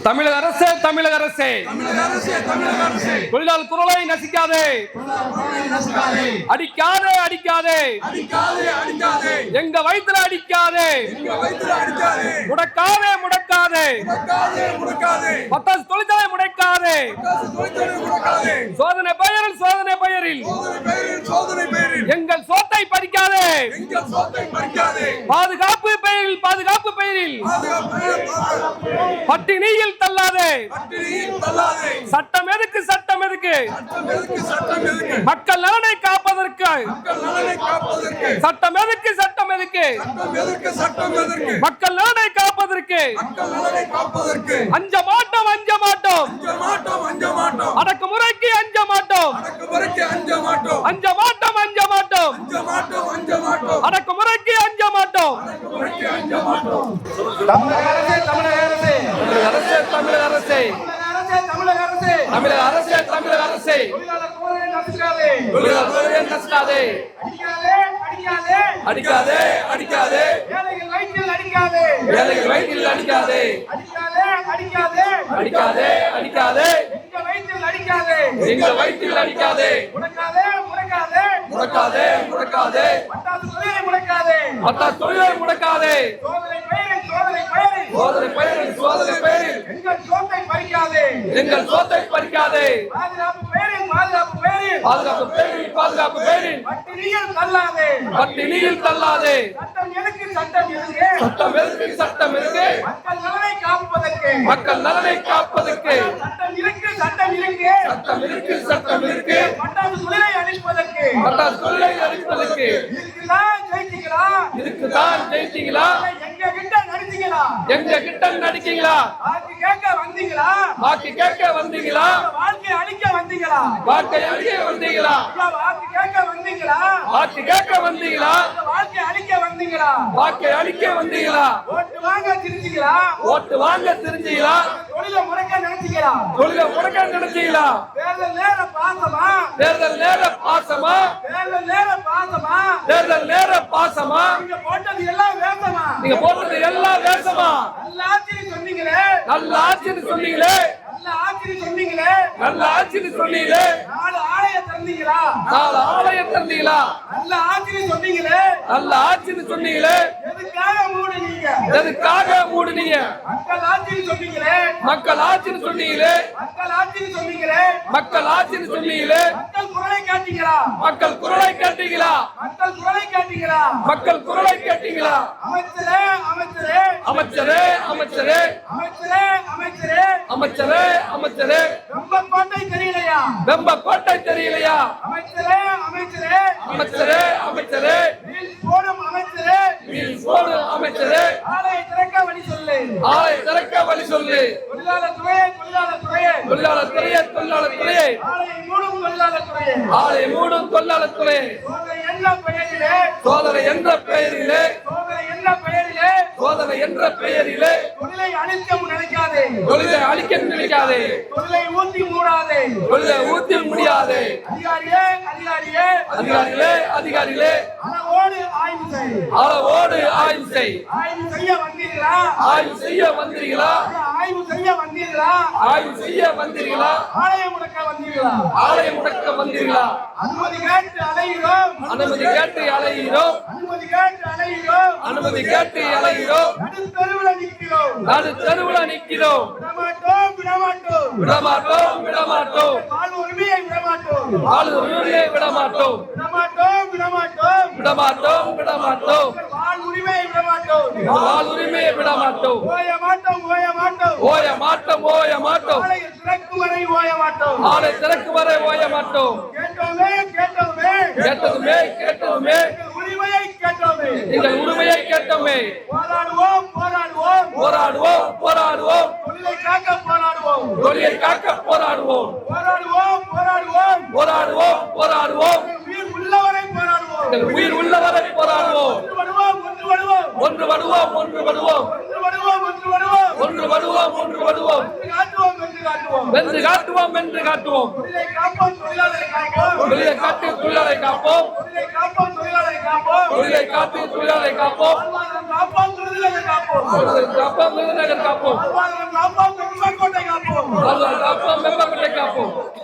தமிழக அரசே தமிழக அரசே தொழிலாளர் குரலை நசிக்காதே, அடிக்காதே அடிக்காதே, எங்க வயிற்றுல அடிக்காதே, முடக்காதே முடக்காதே, பட்டாசு தொழிற்சாலை முடக்காதே, சோதனை பெயரில் சோதனை பெயரில் எங்கள் சொத்தை பறிக்காதே, பாதுகாப்பு பெயரில் பாதுகாப்பு பெயரில் பட்டினியில் தள்ளாதே, சட்டம் எதுக்கு சட்டம் எதுக்கு, மக்கள் நலனை காப்பதற்கு சட்டம் எதுக்கு சட்டம் எதுக்கு, மக்கள் நலனை காப்பதற்கு அஞ்ச மாட்டோம் அஞ்ச மாட்டோம், அடக்குமுறைக்கு அஞ்ச மாட்டோம், அஞ்ச மாட்டோம் அஞ்ச மாட்டோம், அடக்குமுறைக்கு அஞ்ச மாட்டோம். தமிழக அரசே தமிழக அரசே தமிழக அரசே தமிழக அரசே தமிழக அரசே தமிழக அரசே நசுக்காதே, அடிக்காதே அடிக்காதே, ஏழைகள் வயிற்றில் அடிக்காதே, ஏழைகள் வயிற்றில் அடிக்காதே, அடிக்காதே அடிக்காதே, அடிக்காதே எங்க வயிற்றில் அடிக்காதே, எங்க வயிற்றில் அடிக்காதே, முடக்காதே முடக்காதே, முடக்காதே முடக்காதே, பட்டாசு தொழிலை முடக்காதே, பட்டாசு தொழிலை முடக்காதே, சோதனை பெயரில் சோதனை பெயரில் சோதனை பெயரில் சோதனை பெயரில் எங்கள் சொத்தை பறிக்காதே, எங்கள் சொத்தை பறிக்காதே, பாதுகாப்பு பெயரில் பாதுகாப்பு பெயரில் பாதுகாப்பு பெயரில் பாதுகாப்பு பெயரில் பட்டினியில் தள்ளாதே, பட்டினியில் தள்ளாதே, சட்டம் எதுக்கு சட்டம் எதுக்கு, சட்டம் எதுக்கு சட்டம் எதுக்கு, மக்கள் நலனை காப்பதற்கு மக்கள் நலனை காப்பதற்கு சட்டம் இருக்கு சட்டம் இருக்கு, சட்டம் இருக்கு சட்டம் இருக்கு, பட்டாசு தொழிலை அழிப்பதற்கு பட்டாசு தொழிலை அழிப்பதற்கு இதுக்குதான் ஜெயிச்சீங்களா, இதுக்குதான் ஜெயிச்சீங்களா, எங்க கிட்ட நடிச்சீங்களா, எங்க கிட்ட நடிச்சீங்களா, வாக்கு கேட்க வந்தீங்களா, வாக்கு கேட்க வந்தீங்களா, வாழ்க்கை அழிக்க வந்தீங்களா, வாழ்க்கை அழிக்க வந்தீங்களா, வாக்கு கேட்க வந்தீங்களா, வாக்கு கேட்க வந்தீங்களா, வாழ்க்கை அழிக்க வந்தீங்களா, வாழ்க்கை அழிக்க வந்தீங்களா, ஓட்டு வாங்க தெரிஞ்சீங்களா, ஓட்டு வாங்க தெரிஞ்சீங்களா, தொழிலை முடக்க நினைச்சீங்களா, தொழிலை முடக்க நினைச்சீங்களா, தேர்தல் நேர பாசமா, தேர்தல் நேர பாசமா, தேர்தல் நேர பாசமா, தேர்தல் நேர பாசமா, நீங்க போட்டது எல்லாம் வேசமா, நீங்க போட்டது எல்லாம் வேசமா, நல்ல ஆட்சின்னு சொன்னீங்களே, நல்ல ஆட்சின்னு சொன்னீங்களே, நல்ல ஆட்சின்னு சொன்னீங்களே, நல்ல ஆட்சின்னு சொன்னீங்களே, நாலு ஆலய திறந்தீங்களா, நாலு ஆலய திறந்தீங்களா, நல்ல ஆட்சின்னு சொன்னீங்களே, நல்ல ஆட்சின்னு சொன்னீங்களே, எதுக்காக மூடுனீங்க, எதுக்காக மூடுனீங்க, மக்கள் ஆட்சின்னு சொன்னீங்களே, மக்கள் ஆட்சின்னு சொன்னீங்களே, மக்கள் ஆட்சின்னு சொன்னீங்களே, மக்கள் ஆட்சின்னு சொன்னீங்களே, மக்கள் குரலை காட்டீங்களா, மக்கள் குரலை காட்டீங்களா, மக்கள் குரலை காட்டீங்களா, மக்கள் குரலை காட்டீங்களா, அமைச்சரே அமைச்சரே அமைச்சரே அமைச்சரே அமைச்சரே அமைச்சரே அமைச்சரே அமைச்சரே, ரொம்ப கோட்டை தெரியலையா, ரொம்ப கோட்டை தெரியலையா, அமைச்சரே அமைச்சரே அமைச்சரே அமைச்சரே, வீல் போடும் அமைச்சரே, வீல் போடும் அமைச்சரே, ஆலையை திறக்க வழி சொல்லு, ஆலையை திறக்க வழி சொல்லு, தொழிலாளர் துறையே தொழிலாளர் துறையே தொழிலாளர் துறையே தொழிலாளர் துறையே, ஆலையை மூடும் தொழிலாளர் துறையே, ஆலையை மூடும் தொழிலாளர் துறையே, சோதனை என்ற பெயரிலே, சோதனை என்ற பெயரிலே, சோதனை என்ற பெயரிலே, சோதனை என்ற பெயரிலே, தொழிலை அழிக்க நினைக்காதே, தொழிலை அழிக்க நினைக்காதே, தொழிலை ஊத்தி மூடாதே, தொழிலை ஊத்தி முடியாதே, அதிகாரியே அதிகாரியே அதிகாரிகளே அதிகாரிகளே, அளவோடு ஆய்வு செய், அளவோடு ஆய்வு செய், ஆய்வு செய்ய வந்தீர்களா, ஆய்வு செய்ய வந்தீர்களா, ஆய்வு செய்ய வந்தீர்களா, ஆய்வு செய்ய வந்தீர்களா, ஆலயம் முடக்க வந்தீர்களா, ஆலயம் முடக்க வந்தீர்களா, அனுமதி கேட்டு அலைகிறோம், அனுமதி கேட்டு அலைகிறோம், அனுமதி கேட்டு அலைகிறோம், அனுமதி கேட்டு அலைகிறோம், நடுத்தெருவுல நிற்கிறோம், நடுத்தெருவுல நிற்கிறோம், விடமாட்டோம் விடமாட்டோம் விடமாட்டோம் விடமாட்டோம், வாழ் உரிமையை விடமாட்டோம், வாழ் உரிமையை விடமாட்டோம், விடமாட்டோம் விடமாட்டோம் விடமாட்டோம் விடமாட்டோம், வாழ் உரிமையை விடமாட்டோம், வாழ் உரிமையை விடமாட்டோம், ஓய மாட்டோம் ஓய மாட்டோம் ஓய மாட்டோம் ஓய மாட்டோம், ஆலை திறக்கு வரை ஓய மாட்டோம், ஆலை திறக்கு வரை ஓய மாட்டோம், கேட்டோமே கேட்டோமே கேட்டதுமே கேட்டதுமே, உரிமையை கேட்டோமே, எங்கள் உரிமையை கேட்டோமே, போராடுவோம் போராடுவோம் போராடுவோம் போராடுவோம், தொழிலை காக்க போராடுவோம், தொழிலை காக்க போராடுவோம், போராடுவோம் போராடுவோம் போராடுவோம் போராடுவோம், உயிர் உள்ளவரை போராடுவோம், உயிர் உள்ளவரை போராடுவோம், ஒன்று வருவோம் ஒன்று வருவோம் ஒன்று வருவோம் ஒன்று வருவோம் ஒன்று வருவோம் ஒன்று வருவோம், வென்று காட்டுவோம் வென்று காட்டுவோம், தொழிலை காப்போம் தொழிலாளரை காப்போம், தொழிலை காட்டு தொழிலாளரை காப்போம், தொழிலை காப்போம் தொழிலாளரை காப்போம், தொழிலை காட்டு தொழிலாளரை காப்போம், காப்போம் விருதுநகர் காப்போம், காப்போம் விருதுநகர் காப்போம், காப்போம் காப்போம்.